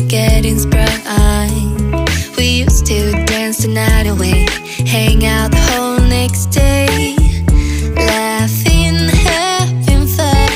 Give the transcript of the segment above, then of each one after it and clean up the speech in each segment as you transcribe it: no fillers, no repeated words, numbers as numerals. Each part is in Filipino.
Getting sprung on. We used to dance the night away, hang out the whole next day, laughing, having fun.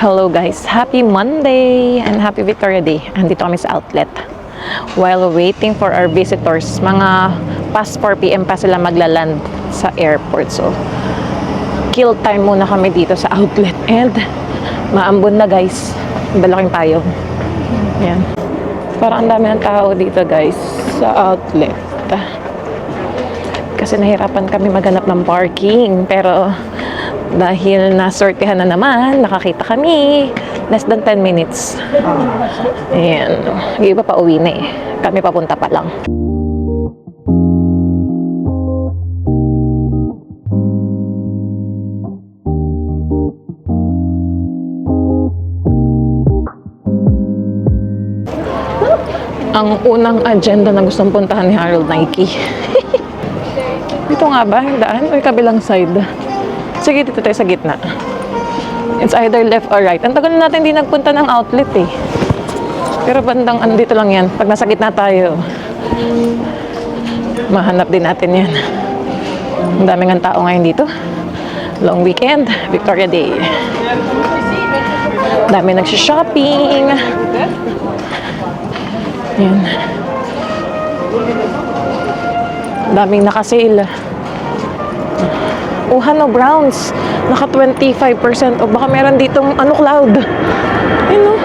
Hello guys, happy Monday and happy Victoria Day. Andito kami sa outlet. While waiting for our visitors, mga past 4 PM pa sila maglaland sa airport. So, kill time muna kami dito sa outlet. And maambon na guys. Dalaking payong. Ayan. Parang ang dami ng tao dito guys sa outlet. Kasi nahirapan kami maghanap ng parking. Pero dahil nasortihan na naman, nakakita kami. Less than 10 minutes. Ayan. Yung iba pa uwi na eh. Kami papunta pa lang. Ang unang agenda na gustong puntahan ni Harold, Nike. Dito nga ba yung daan o yung kabilang side? Sige, dito tayo sa gitna. It's either left or right. Ang tagal na natin hindi nagpunta ng outlet eh. Pero bandang andito lang yan. Pag nasa gitna tayo, mahanap din natin yan. Ang daming ang tao ngayon dito. Long weekend, Victoria Day. Dami nagsha-shopping. Yan. Daming nakasale. Hano Browns. Naka 25% o baka meron ditong cloud. Ayun no.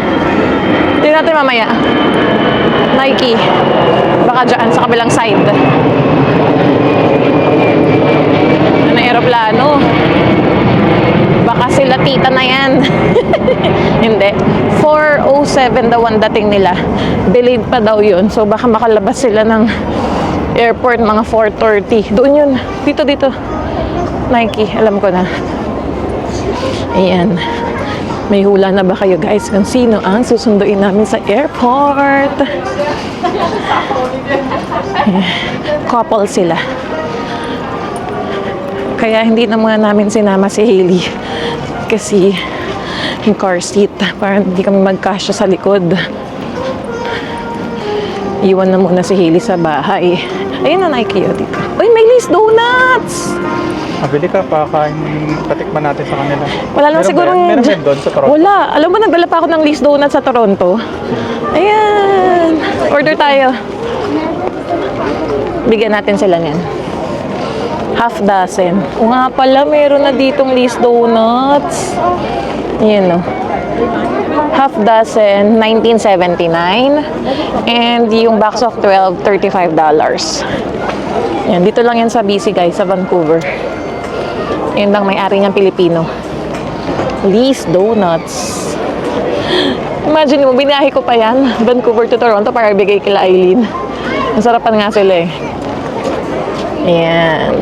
Tingnan natin mamaya. Nike. Baka dyan sa kabilang side. Ano aeroplano? Baka sila tita na yan. Hindi. 4:07 daw ang dating nila. Delayed pa daw yun. So baka makalabas sila ng airport mga 4:30. Doon yun. Dito. Nike, alam ko na. Ayan. May hula na ba kayo guys kung sino ang susunduin namin sa airport? Ayan. Couple sila. Kaya hindi na muna namin sinama si Hailey. Kasi yung car seat, parang hindi kami magkasya sa likod. Iwan na muna si Hailey sa bahay. Ayun na Nike yun dito. Uy, may Lay's Donuts! Mabili ka pa, patikman natin sa kanila. Wala lang siguro. Meron doon sa Toronto? Wala. Alam mo, nagdala pa ako ng Lay's Donuts sa Toronto. Ayan. Order tayo. Bigyan natin sila niyan. Half dozen. O nga pala, meron na ditong Lay's Donuts. Ayan o. Half dozen, $19.79. And yung box of 12, $35. Yan, dito lang yan sa BC guys, sa Vancouver. Yun lang may-ari niyang Pilipino. Lay's Donuts. Imagine mo, binahe ko pa yan. Vancouver to Toronto para ibigay kila Eileen. Masarapan nga sila eh. Ayan.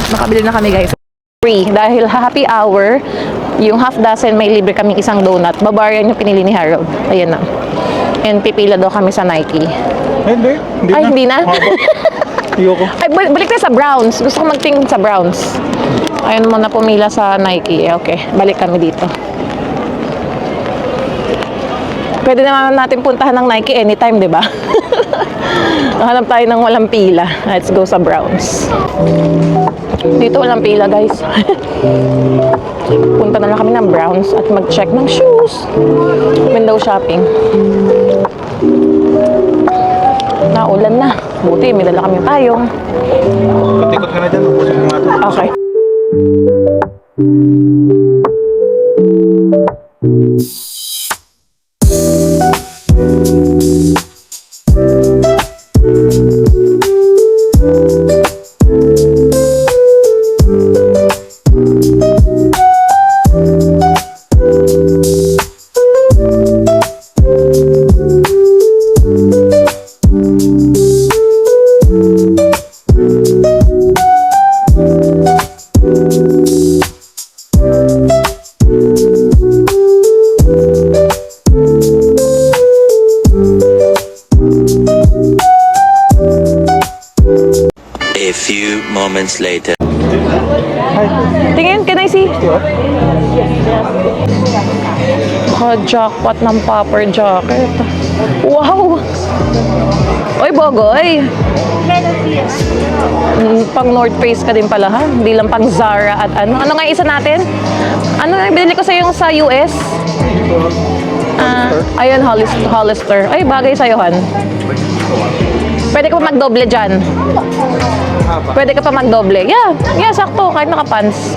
Nakabili na kami guys. Free. Dahil happy hour, Yung half dozen, may libre kaming isang donut. Bavarian yung pinili ni Harold. Ayan na. And pipila daw kami sa Nike. Hindi. Ay, hindi na? Ayoko. Ay, balik tayo sa Browns. Gusto ko magtingin sa Browns. Ayun mo na pumila sa Nike. Okay, balik kami dito. Pwede naman natin puntahan ng Nike anytime, di ba? Hanap tayo ng walang pila. Let's go sa Browns. Dito walang pila, guys. Punta na lang kami ng Browns at mag-check ng shoes. Window shopping. Naulan na. Buti, may dala kami payong. Tikot ka na dyan. Ubusin mo nga ito. Okay. A few moments later. Hi. Tingin, can I see? Jackpot ng popper jacket. Wow! Oy, Bogoy! Pang North Face ka din pala, ha? Hindi lang pang Zara at ano. Ano nga isa natin? Ano nga binili ko sa yung sa US? Ayun, Hollister. Ay, bagay sa'yo, Han. Pwede ka pa magdoble dyan. Pwede ka pa magdoble. Yeah, sakto. Kahit nakapants.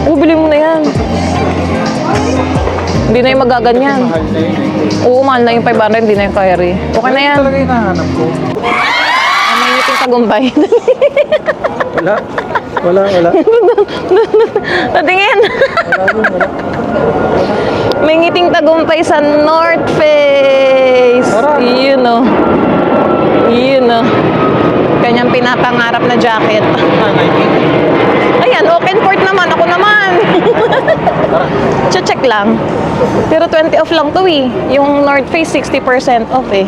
Bili mo na yan. Hindi na yung magaganyan. Mahal na yun eh. Oo, mahal na yung 500. Hindi na yung carry. Okay na yan. Talaga yung nahanap ko. May ngiting tagumpay. Wala. Patingin. May ngiting tagumpay sa North Face. Yun o. Kanyang pinapangarap na jacket. Ayan, open port naman. Ako naman. Check lang. Pero 20 off lang to eh. Yung North Face 60% off eh.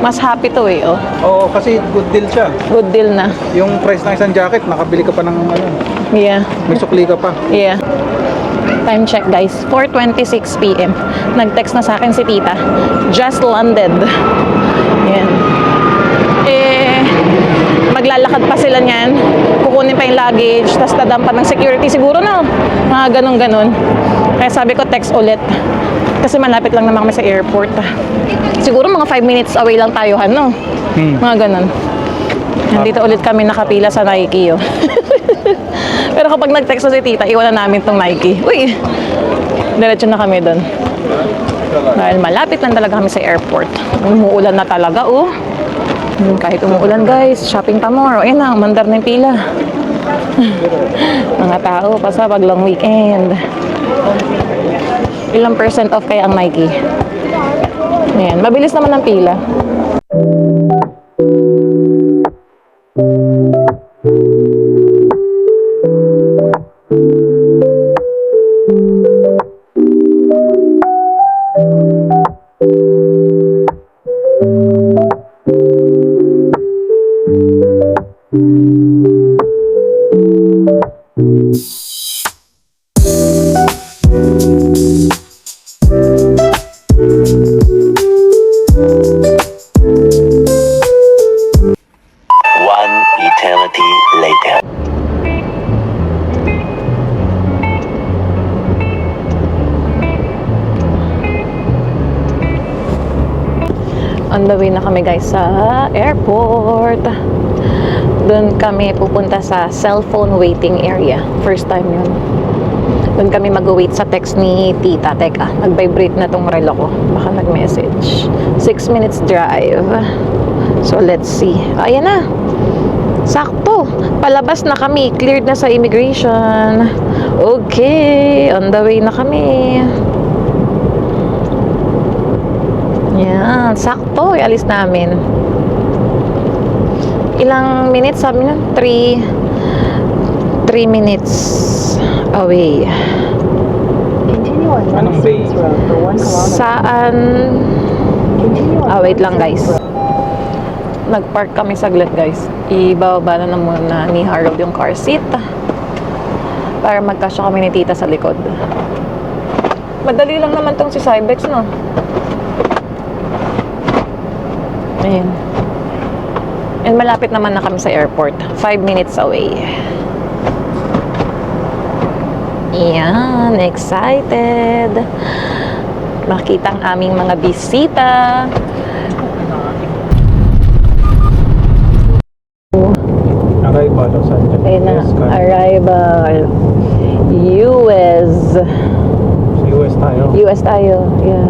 Mas happy to eh, oh. Oo, kasi good deal siya. Good deal na. Yung price ng isang jacket, nakabili ka pa ng ano, Yeah. may sukli ka pa. Yeah. Time check, guys. 4:26 p.m. Nag-text na sa akin si tita. Just landed. Yan. Maglalakad pa sila niyan. Kukunin pa yung luggage. Tapos dadampan ng security siguro, no? Mga ganun-ganun. Kaya sabi ko, text ulit. Kasi malapit lang naman kami sa airport. Siguro mga 5 minutes away lang tayo, no? Mga ganun. Nandito ulit kami nakapila sa Nike, oh. Pero kapag nag-text na si tita, iwan na namin tong Nike. Uy! Diretso na kami doon. Dahil malapit lang talaga kami sa airport. Umuulan na talaga, oh. Kahit umuulan, guys, shopping pa more. Ayun na, mandar na yung pila. Mga tao, pa sa pag long weekend. Ilang % off kaya ang Nike? Ayan, mabilis naman ang pila. One eternity later. On the way na kami, guys, sa airport. Doon kami pupunta sa cellphone waiting area. First time yun. Doon kami mag-wait sa text ni tita. Teka, nag-vibrate na tong relo ko. Baka nag-message. 6 minutes drive. So, let's see. Ayan na. Sakto. Palabas na kami. Cleared na sa immigration. Okay. On the way na kami. Yan. Sakto. Ialis namin. Ilang minutes? Sabi na? 3 minutes away. Bay. Saan? Wait lang guys. Nag-park kami saglit guys. Ibababa na muna ni Harold yung car seat. Para magkasya kami ni tita sa likod. Madali lang naman tong si Cybex, no? Ayun. And malapit naman na kami sa airport. 5 minutes away. Yan, excited. Makita ang aming mga bisita. Arrival Los Angeles. Ayun na, Yes, ka. arrival. US. Sa US tayo. US tayo, yeah.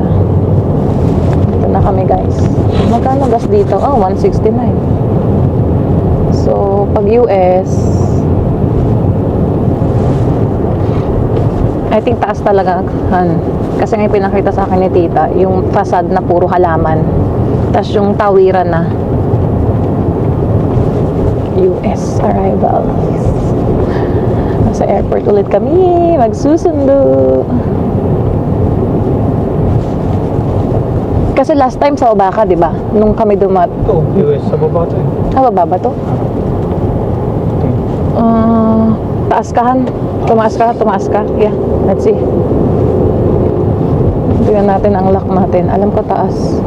Ito na kami guys. Magkano gas dito? Oh, 169. So, pag US, I think taas talaga, Han. Kasi nga pinakita sa akin ni tita, yung facade na puro halaman. Tapos yung tawiran na. US arrival. Nasa airport ulit kami. Magsusundo. Kasi last time sa Obaka, di ba? Nung kami dumat. Ito, US. Sa baba ito eh. Baba ba to? Taas ka, Han. Tumaas ka. Yeah, let's see. Tingnan natin ang lock natin. Alam ko taas.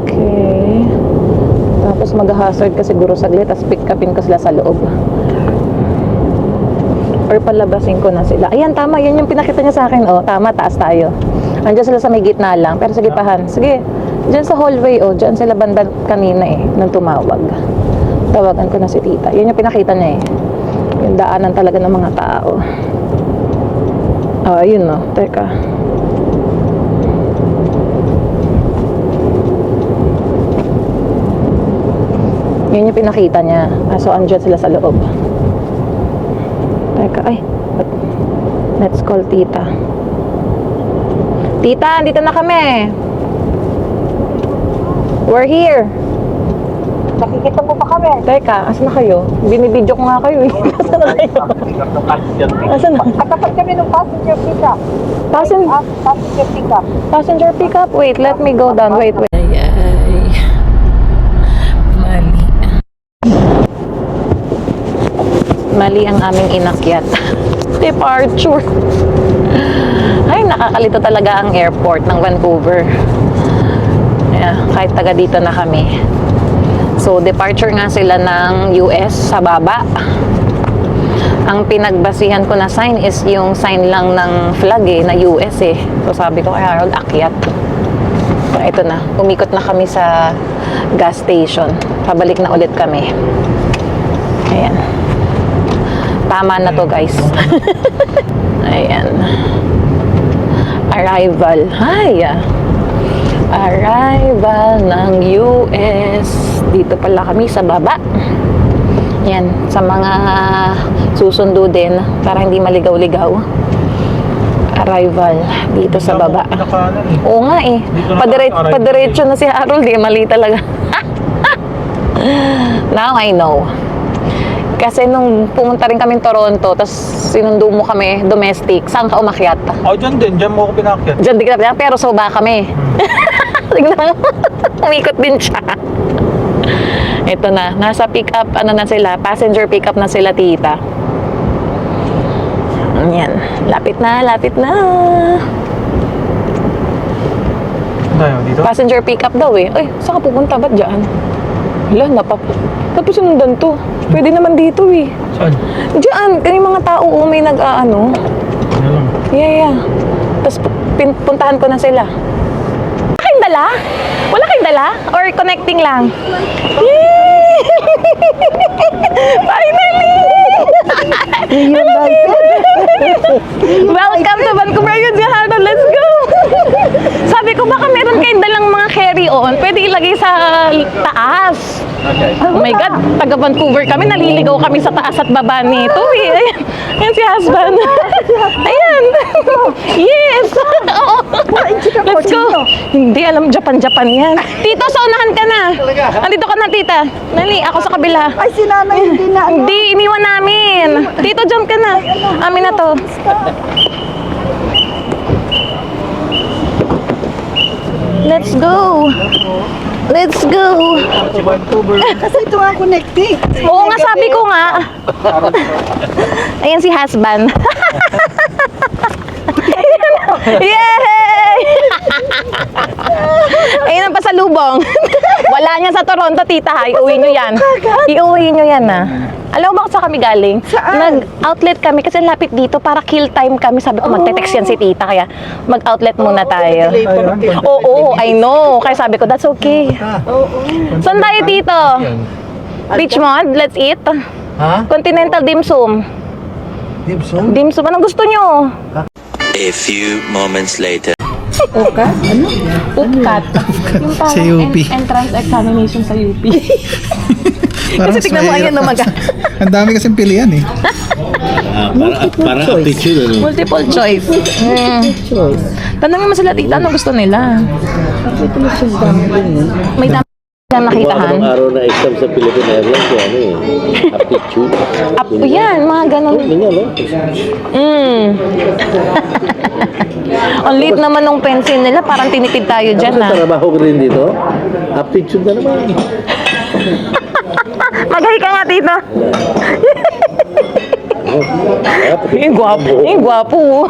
Okay. Tapos mag-hazard ka siguro saglit, tapos pick upin ko sila sa loob. Or palabasin ko na sila. Ayan, tama. Yan yung pinakita niya sa akin. Oh, tama, taas tayo. Andiyan sila sa may gitna lang. Pero sige, pahan. Sige. Diyan sa hallway, oh. Diyan sila banda kanina eh. Nang tumawag. Tawagan ko na si tita. Yan yung pinakita niya eh. Yung daanan talaga ng mga tao. Oh, ayun no. Teka. Yan yung pinakita niya. So, andyan sila sa loob. Teka, ay. Let's call tita. Tita, dito na kami. We're here. Nakikita mo pa kami. Teka, asan na kayo? Binibidyo ko nga kayo eh. Asan na kayo? Asan na? Katapat kami ng passenger pickup. Passenger pickup. Passenger pickup? Wait, let me go down. Wait. Mali ang aming inakyat. Departure. Ay, nakakalito talaga ang airport ng Vancouver. Yeah, kahit taga dito na kami. So, departure nga sila ng US sa baba. Ang pinagbasihan ko na sign is yung sign lang ng flag eh, na US eh. So, sabi ko kay Harold, akyat. So, ito na. Umikot na kami sa gas station. Pabalik na ulit kami. Ayan. Tama na to, guys. Ayan. Arrival. Hi! Arrival ng US. Dito pala kami sa baba. Yan. Sa mga susundo din para hindi maligaw-ligaw. Arrival. Dito sa baba. Oo nga eh. Padiretso na si Harold. Di mali talaga. Now I know. Kasi nung pumunta rin kami Toronto, tapos sinundo mo kami domestic, saan ka umakyat? Oh, dyan din. Dyan mo ako pinakyat. Diyan din kita, pero sa baba kami. Tignan mo, umikot din siya. Ito na, nasa pick up, ano na sila, passenger pick up na sila tita. Yan, lapit na, lapit na. Tayo, dito? Passenger pick up daw eh. Ay, saan ka pupunta? Ba't dyan? Hala, tapos sinundan to. Pwede naman dito eh. Saan? Diyan, yung mga tao may nag-ano. Ano lang? Yeah. Tapos puntahan ko na sila. Wala kayong dala? Wala kayong dala? Or connecting lang? Yay! Finally! Welcome to Vancouver, yun si Harold. Let's go! Sabi ko, baka meron kayong dalang mga carry-on. Pwede ilagay sa taas. Oh my God, taga Vancouver kami, naliligaw kami sa taas at baba nito eh. Ayan, ayan si husband. Ayan. Yes. Oo. Let's go. Hindi, alam, Japan yan. Tito, saunahan ka na. Andito ka na, tita. Nali, ako sa kabila. Ay, si nanay hindi na. Hindi, iniwan namin. Tito, jump ka na. Amin na to. Let's go. Let's go. Kasi ito nga connecting. Oo nga, sabi ko nga. Ayan si husband. Yay! Ayun ang pasalubong. Wala niya sa Toronto, tita. Ha? Iuwi nyo yan. Iuwi nyo yan, ha? Alam mo ba kung saan kami galing? Nag-outlet kami kasi lapit dito para kill time kami. Sabi ko, magte-text yan si tita. Kaya mag-outlet muna tayo. Oo, I know. Kaya sabi ko, that's okay. Saan tayo, tito? Richmond, let's eat. Ha? Continental dim sum. Dim sum? Dim sum, anong gusto nyo? A few moments later. Upkat? Yung parang Sa UP. entrance examination sa UP. Parang Kasi tignan mo, sa- ayan umaga. Ang dami kasing pilihan eh. Para aptitude, ano? Multiple choice. Tanongin mo sila, tita, anong gusto nila? May dami kang nakitahan. Araw na exam sa Philippine Airlines, ano eh. Aptitude. Yan, mga ganun. Ganyan, no? Ang liit naman ng pencil nila, parang tinipid tayo dyan, Tapos ha? trabaho ko rin dito. Aptitude na naman. Magahi ka nga, tita. Yung gwapo. Yung gwapo.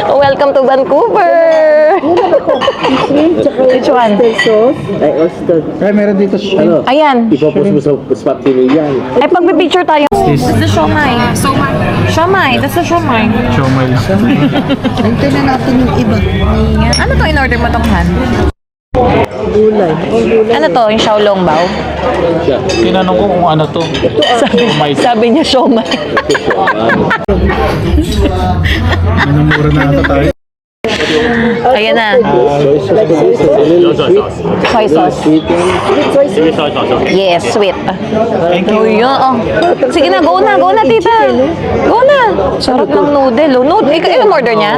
Welcome to Vancouver. Which one? Ay, oyster. Ay, meron dito Ano? Ayan. Ipopost mo sa spot yan. Ay, pagpipicture tayo. That's the siomai. Siomai. That's the siomai. Siomay lang. Hintay na natin yung iba. Ayan. Ano to in-order mo tong Han? Gulay. Ano to? Yung Xiaolong bao? Siya. Tinanong ko kung ano to. Sabi niya siomai. Anong mura na ata tayo? Ayan na. Soy sauce. Yes, sweet. Thank Oh, you. yun. Oh. Sige na, go na, tita. Go na. Sarap ng noodle. Oh. Noodle. Ikaw yung order niya?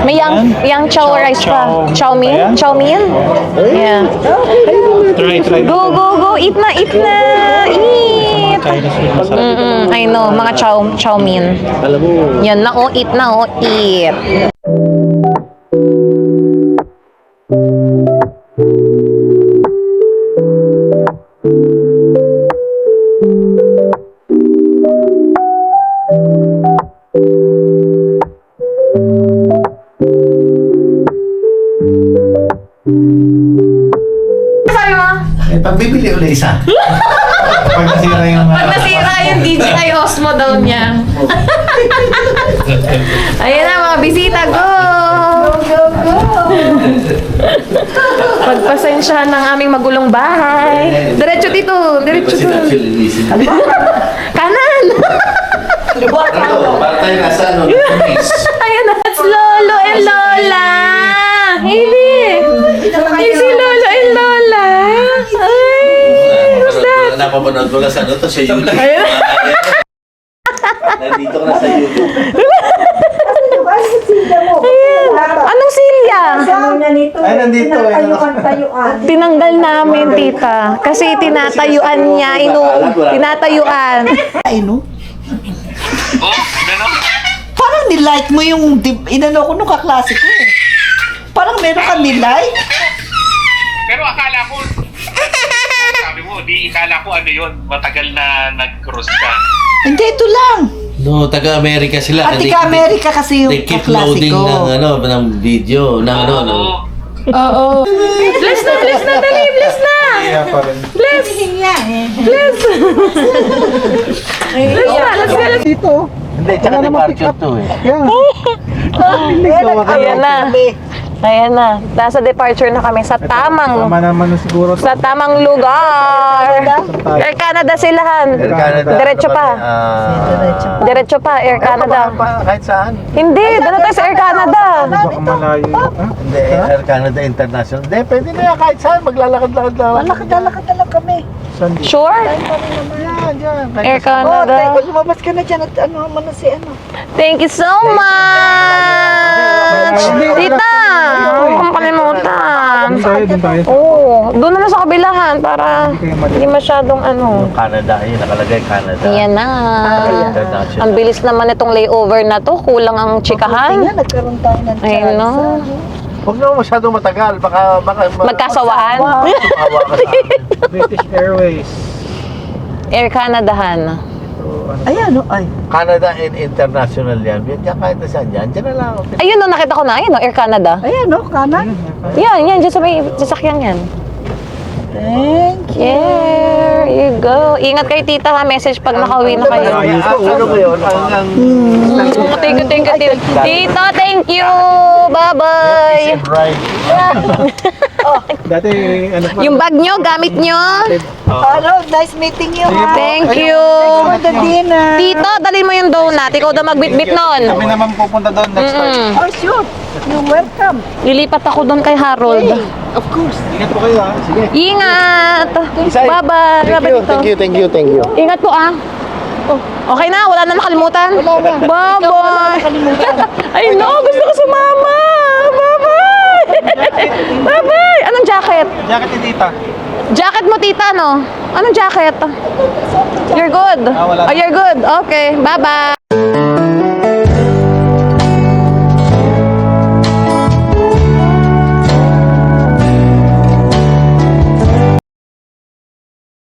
May yang chow rice pa. Chow mein? Chow mein? Yeah. Try. Go. Eat na. Eat. Chinese food masarap. I know. Mga chow mein. Alam mo, Yan na, oh. Eat na, oh. Eat. Sabi mo? eh, pagbibili ulit isa. Pag nasira yung... Pag nasira yung DJI Osmo daw niya. Ayan na mga bisita, go! Pagpasensyahan ng aming magulong bahay. Diretso dito, diretso dito. Kanan! Para tayo nasa ano, Ayan na, it's Lolo and Lola! Hindi! It's si Lolo and Lola! Ay, who's that? Napapanood ko na sa ano to, sa YouTube. Nandito ka na sa YouTube. Anong silya? Ay, nandito eh. Tinanggal namin, tita. Kasi tinatayuan niya, tinatayuan. Ay, no? Parang nilike mo yung inano ko nung kaklase ko eh. Parang meron ka nilike. Pero akala ko, sabi mo, di akala ko ano yun, matagal na nag-cross ka. Hindi, ito lang. No, taga-Amerika sila. At Amerika kasi yung They keep kaklase loading ko. ng ano, ng video, ng ano, ng... Oo. Bless na, dali, bless na! Kaya pa rin. Bless! Bless! Bless na, let's go, let's Hindi, tsaka departure to eh. Yeah. Ayan na. Ayan na. Nasa departure na kami sa tamang Tama naman na siguro. sa tamang lugar. Air Canada silahan. Air Canada. Diretso pa. Diretso pa, Air Canada. Kahit saan. Hindi, dala tayo sa Air Canada. Baka malayo. Hindi, Air Canada International. Hindi, pwede na yan kahit saan. Maglalakad-lakad lang. Lakad na lang kami. Sure? Yan, yan. Air Oh, Canada. tayo, lumabas ka na dyan at ano mo na si ano. Thank you so much! Tita! Huwag kang kalimutan. Doon tayo, doon tayo. Oo, doon naman sa kabilahan para Hindi kayo mali. hindi masyadong ano. Canada, ayun, nakalagay Canada. Ayan na. International. Ang bilis naman itong layover na to. Kulang ang Kaya chikahan. nagkaroon tayo ng chance. Ayun no. Huwag naman masyadong matagal. Baka Magkasawaan. Maawa ka sa amin. British Airways. Air Canadahan. Ayan, no? Ay. Canada and International yan. Yan kahit na saan yan. Diyan na lang. Ayun no, nakita ko na. Ayun no, Air Canada. Ayan, no? Kanan. Yan, dyan sa may sasakyan yan. Thank you. There you go. Ingat kayo tita ha. Message pag nakauwi na kayo. Ano ba yun? Thank you. Tita, thank you. Bye-bye. Right. Dati, ano pa? Yung bag nyo, gamit nyo. Hello, nice meeting you, ha? Thank you. For the dinner. Tito, dalhin mo yung donut. Ikaw daw magbitbit nun. Kami naman pupunta doon next time. Oh, sure. You're welcome. Lilipat ako doon kay Harold. Of course. Ingat po kayo ha. Sige. Ingat. Bye-bye. Thank you. Ingat po ah. Oh, okay na, wala na nakalimutan. Bye-bye. Ay no, gusto ko sumama. Bye-bye. Bye-bye. Anong jacket? Jacket ni tita. Jacket mo tita no? Anong jacket? You're good. wala na. Oh, you're good. Okay, bye-bye.